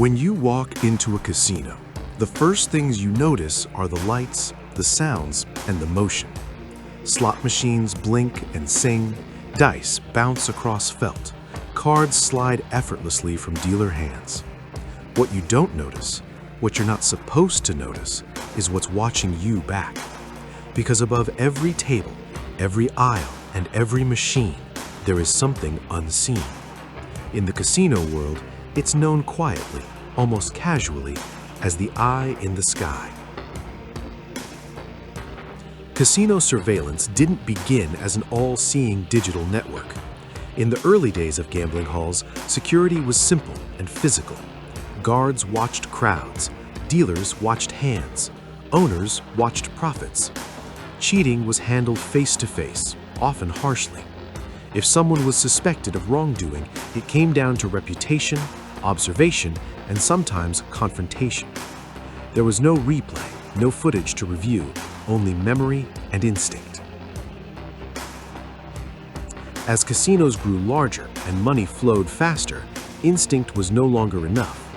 When you walk into a casino, the first things you notice are the lights, the sounds, and the motion. Slot machines blink and sing, dice bounce across felt, cards slide effortlessly from dealer hands. What you don't notice, what you're not supposed to notice, is what's watching you back. Because above every table, every aisle, and every machine, there is something unseen. In the casino world, it's known quietly, almost casually, as the eye in the sky. Casino surveillance didn't begin as an all-seeing digital network. In the early days of gambling halls, security was simple and physical. Guards watched crowds, dealers watched hands, owners watched profits. Cheating was handled face-to-face, often harshly. If someone was suspected of wrongdoing, it came down to reputation, observation, and sometimes confrontation. There was no replay, no footage to review, only memory and instinct. As casinos grew larger and money flowed faster, instinct was no longer enough.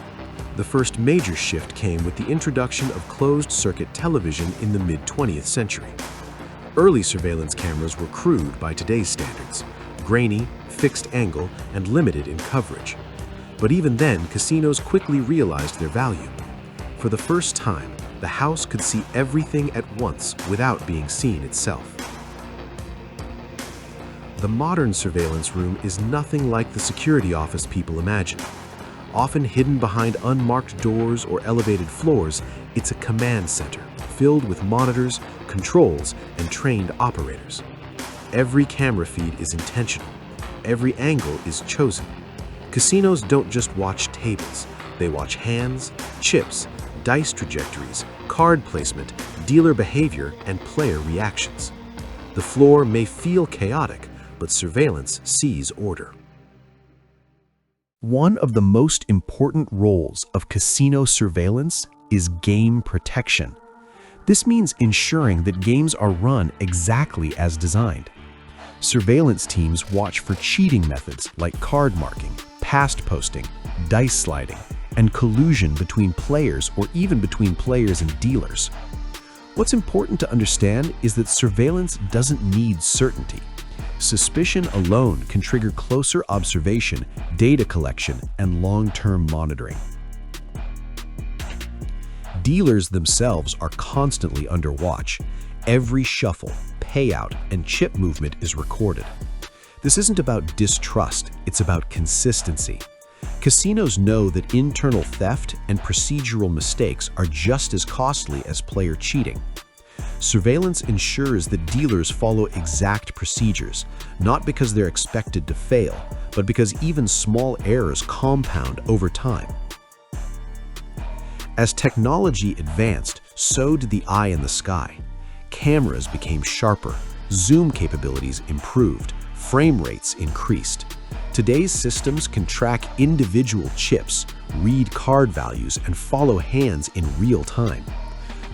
The first major shift came with the introduction of closed-circuit television in the mid-20th century. Early surveillance cameras were crude by today's standards, grainy, fixed angle, and limited in coverage. But even then, casinos quickly realized their value. For the first time, the house could see everything at once without being seen itself. The modern surveillance room is nothing like the security office people imagine. Often hidden behind unmarked doors or elevated floors, it's a command center filled with monitors, controls, and trained operators. Every camera feed is intentional. Every angle is chosen. Casinos don't just watch tables. They watch hands, chips, dice trajectories, card placement, dealer behavior, and player reactions. The floor may feel chaotic, but surveillance sees order. One of the most important roles of casino surveillance is game protection. This means ensuring that games are run exactly as designed. Surveillance teams watch for cheating methods like card marking, past posting, dice sliding, and collusion between players or even between players and dealers. What's important to understand is that surveillance doesn't need certainty. Suspicion alone can trigger closer observation, data collection, and long-term monitoring. Dealers themselves are constantly under watch. Every shuffle, payout, and chip movement is recorded. This isn't about distrust, it's about consistency. Casinos know that internal theft and procedural mistakes are just as costly as player cheating. Surveillance ensures that dealers follow exact procedures, not because they're expected to fail, but because even small errors compound over time. As technology advanced, so did the eye in the sky. Cameras became sharper, zoom capabilities improved, frame rates increased. Today's systems can track individual chips, read card values, and follow hands in real time.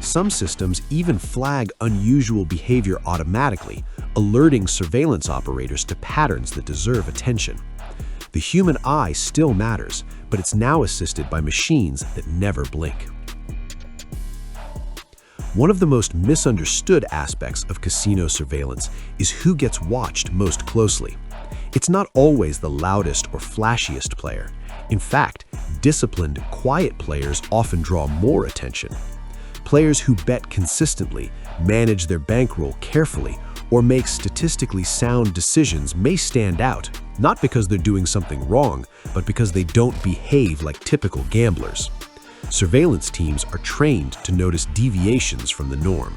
Some systems even flag unusual behavior automatically, alerting surveillance operators to patterns that deserve attention. The human eye still matters, but it's now assisted by machines that never blink. One of the most misunderstood aspects of casino surveillance is who gets watched most closely. It's not always the loudest or flashiest player. In fact, disciplined, quiet players often draw more attention. Players who bet consistently, manage their bankroll carefully, or make statistically sound decisions may stand out, not because they're doing something wrong, but because they don't behave like typical gamblers. Surveillance teams are trained to notice deviations from the norm.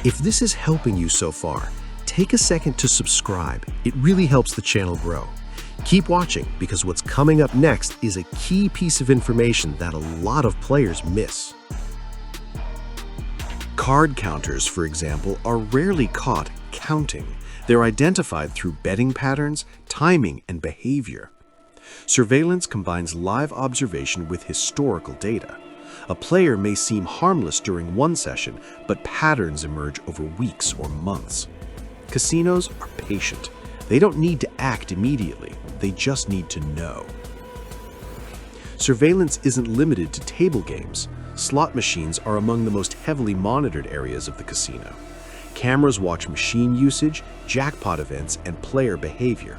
If this is helping you so far, take a second to subscribe. It really helps the channel grow. Keep watching because what's coming up next is a key piece of information that a lot of players miss. Card counters, for example, are rarely caught counting. They're identified through betting patterns, timing, and behavior. Surveillance combines live observation with historical data. A player may seem harmless during one session, but patterns emerge over weeks or months. Casinos are patient. They don't need to act immediately. They just need to know. Surveillance isn't limited to table games. Slot machines are among the most heavily monitored areas of the casino. Cameras watch machine usage, jackpot events, and player behavior.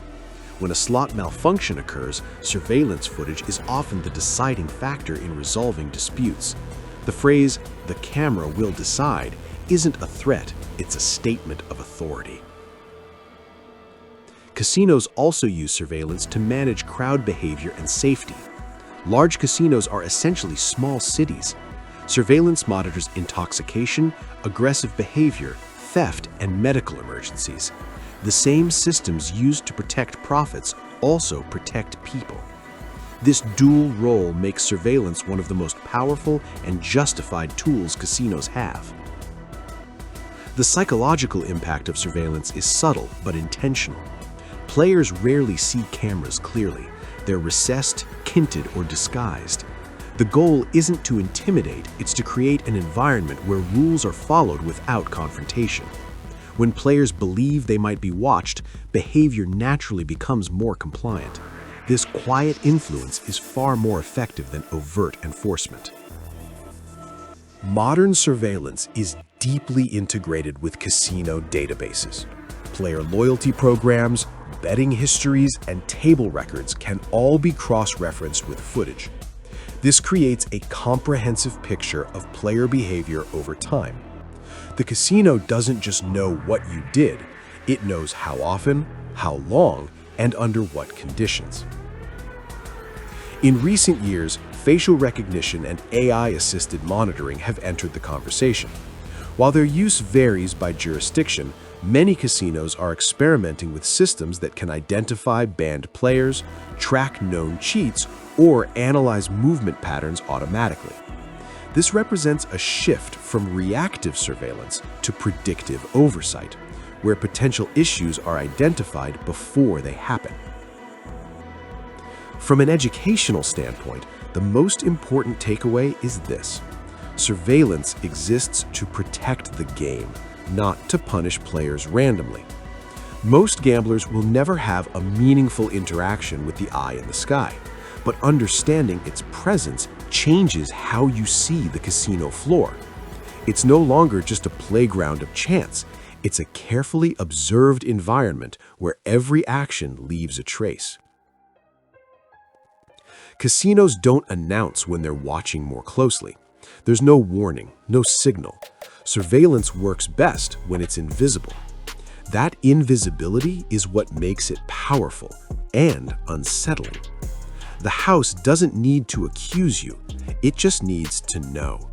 When a slot malfunction occurs, surveillance footage is often the deciding factor in resolving disputes. The phrase, "the camera will decide," isn't a threat, it's a statement of authority. Casinos also use surveillance to manage crowd behavior and safety. Large casinos are essentially small cities. Surveillance monitors intoxication, aggressive behavior, theft, and medical emergencies. The same systems used to protect profits also protect people. This dual role makes surveillance one of the most powerful and justified tools casinos have. The psychological impact of surveillance is subtle but intentional. Players rarely see cameras clearly. They're recessed, tinted, or disguised. The goal isn't to intimidate, it's to create an environment where rules are followed without confrontation. When players believe they might be watched, behavior naturally becomes more compliant. This quiet influence is far more effective than overt enforcement. Modern surveillance is deeply integrated with casino databases. Player loyalty programs, betting histories, and table records can all be cross-referenced with footage. This creates a comprehensive picture of player behavior over time. The casino doesn't just know what you did, it knows how often, how long, and under what conditions. In recent years, facial recognition and AI-assisted monitoring have entered the conversation. While their use varies by jurisdiction, many casinos are experimenting with systems that can identify banned players, track known cheats, or analyze movement patterns automatically. This represents a shift from reactive surveillance to predictive oversight, where potential issues are identified before they happen. From an educational standpoint, the most important takeaway is this: surveillance exists to protect the game, not to punish players randomly. Most gamblers will never have a meaningful interaction with the eye in the sky, but understanding its presence changes how you see the casino floor. It's no longer just a playground of chance, it's a carefully observed environment where every action leaves a trace. Casinos don't announce when they're watching more closely. There's no warning, no signal. Surveillance works best when it's invisible. That invisibility is what makes it powerful and unsettling. The house doesn't need to accuse you, it just needs to know.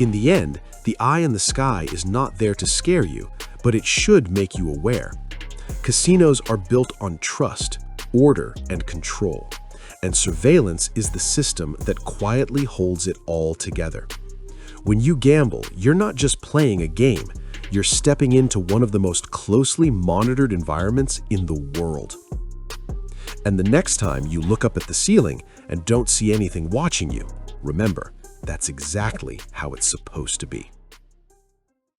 In the end, the eye in the sky is not there to scare you, but it should make you aware. Casinos are built on trust, order, and control, and surveillance is the system that quietly holds it all together. When you gamble, you're not just playing a game, you're stepping into one of the most closely monitored environments in the world. And the next time you look up at the ceiling and don't see anything watching you, remember, that's exactly how it's supposed to be.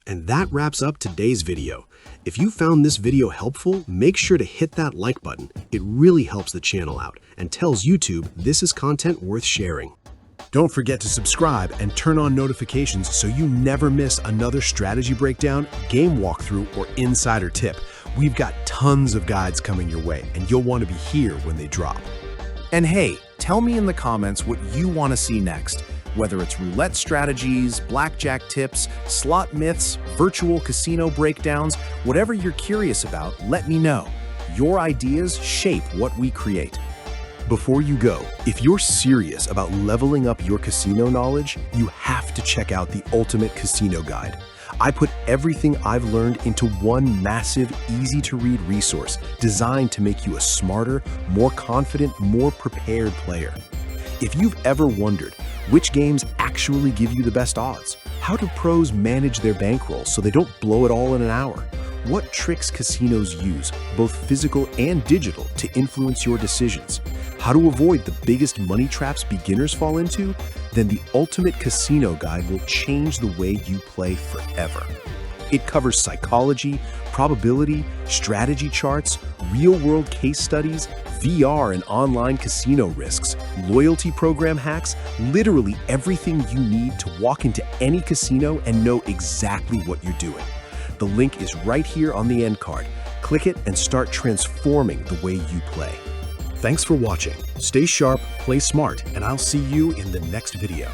And that wraps up today's video. If you found this video helpful, make sure to hit that like button. It really helps the channel out and tells YouTube this is content worth sharing. Don't forget to subscribe and turn on notifications so you never miss another strategy breakdown, game walkthrough, or insider tip. We've got tons of guides coming your way, and you'll want to be here when they drop. And hey, tell me in the comments what you want to see next. Whether it's roulette strategies, blackjack tips, slot myths, virtual casino breakdowns, whatever you're curious about, let me know. Your ideas shape what we create. Before you go, if you're serious about leveling up your casino knowledge, you have to check out the Ultimate Casino Guide. I put everything I've learned into one massive, easy-to-read resource designed to make you a smarter, more confident, more prepared player. If you've ever wondered which games actually give you the best odds, how do pros manage their bankroll so they don't blow it all in an hour, what tricks casinos use, both physical and digital, to influence your decisions, how to avoid the biggest money traps beginners fall into, then the Ultimate Casino Guide will change the way you play forever. It covers psychology, probability, strategy charts, real-world case studies, VR and online casino risks, loyalty program hacks, literally everything you need to walk into any casino and know exactly what you're doing. The link is right here on the end card. Click it and start transforming the way you play. Thanks for watching. Stay sharp, play smart, and I'll see you in the next video.